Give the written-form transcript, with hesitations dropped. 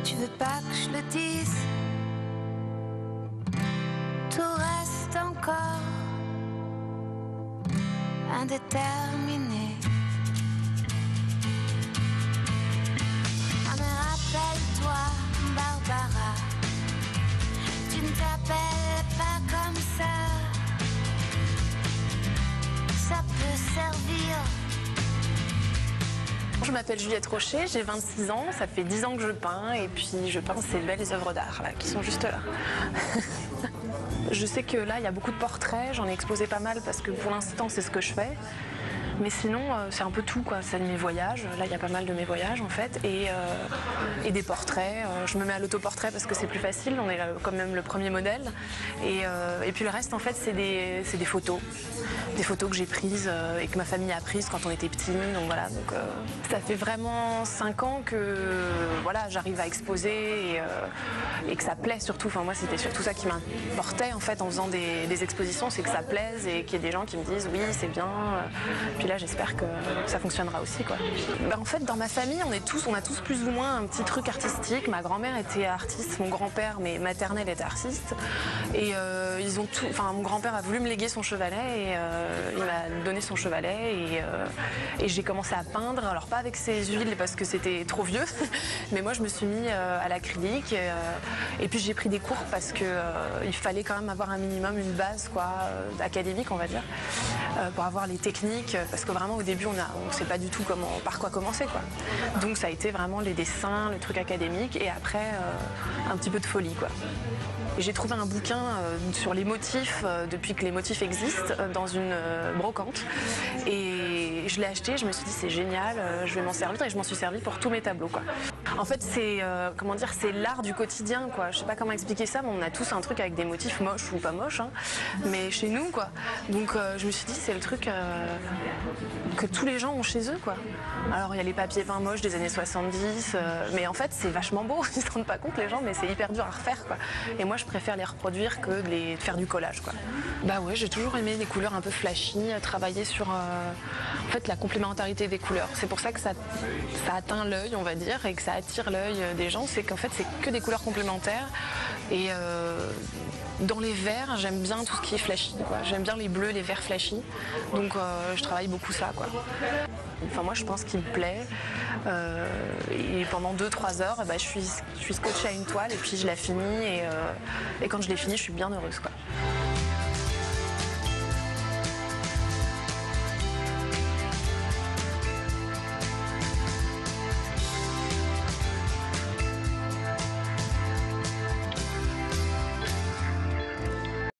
Tu veux pas que je le dise? Tout reste encore indéterminé. Ah mais rappelle-toi, Barbara, tu ne t'appelles pas comme ça. Ça peut servir. Je m'appelle Juliette Rocher, j'ai 26 ans, ça fait 10 ans que je peins et puis je peins ces belles œuvres d'art là, qui sont juste là. Je sais que là il y a beaucoup de portraits, j'en ai exposé pas mal parce que pour l'instant c'est ce que je fais. Mais sinon c'est un peu tout quoi, c'est de mes voyages, là il y a pas mal de mes voyages en fait et des portraits. Je me mets à l'autoportrait parce que c'est plus facile, on est quand même le premier modèle et puis le reste en fait c'est des photos. Des photos que j'ai prises et que ma famille a prises quand on était petits. Donc voilà, donc, ça fait vraiment 5 ans que voilà, j'arrive à exposer et que ça plaît surtout. Enfin, moi, c'était surtout ça qui m'importait en fait en faisant des expositions, c'est que ça plaise et qu'il y ait des gens qui me disent oui, c'est bien. Puis là, j'espère que ça fonctionnera aussi, quoi. Ben, en fait, dans ma famille, on a tous plus ou moins un petit truc artistique. Ma grand-mère était artiste, mon grand-père, mais maternel, était artiste. Et ils ont tout. Enfin, mon grand-père a voulu me léguer son chevalet et il m'a donné son chevalet et j'ai commencé à peindre, alors pas avec ses huiles parce que c'était trop vieux, mais moi je me suis mis à l'acrylique et puis j'ai pris des cours parce que il fallait quand même avoir un minimum, une base quoi, académique on va dire, pour avoir les techniques, parce que vraiment au début on sait pas du tout par quoi commencer quoi. Donc ça a été vraiment les dessins, le truc académique et après un petit peu de folie quoi. J'ai trouvé un bouquin sur les motifs, depuis que les motifs existent, dans une brocante. Et je l'ai acheté, je me suis dit c'est génial, je vais m'en servir et je m'en suis servi pour tous mes tableaux, quoi. En fait, c'est comment dire, c'est l'art du quotidien, quoi. Je sais pas comment expliquer ça, mais on a tous un truc avec des motifs moches ou pas moches, hein, mais chez nous, quoi. Donc je me suis dit c'est le truc que tous les gens ont chez eux, quoi. Alors il y a les papiers peints moches des années 70, mais en fait c'est vachement beau, ils se rendent pas compte les gens, mais c'est hyper dur à refaire, quoi. Et moi je préfère les reproduire que de faire du collage, quoi. Bah ouais, j'ai toujours aimé les couleurs un peu flashy, travailler sur en fait la complémentarité des couleurs. C'est pour ça que ça atteint l'œil, on va dire, et que ça attire l'œil des gens, c'est qu'en fait c'est que des couleurs complémentaires. Et dans les verts, j'aime bien tout ce qui est flashy, quoi. J'aime bien les bleus, les verts flashy, donc je travaille beaucoup ça, quoi. Enfin moi je pense qu'il me plaît et pendant 2-3 heures je suis scotchée à une toile et puis je la finis et quand je l'ai finie je suis bien heureuse, quoi.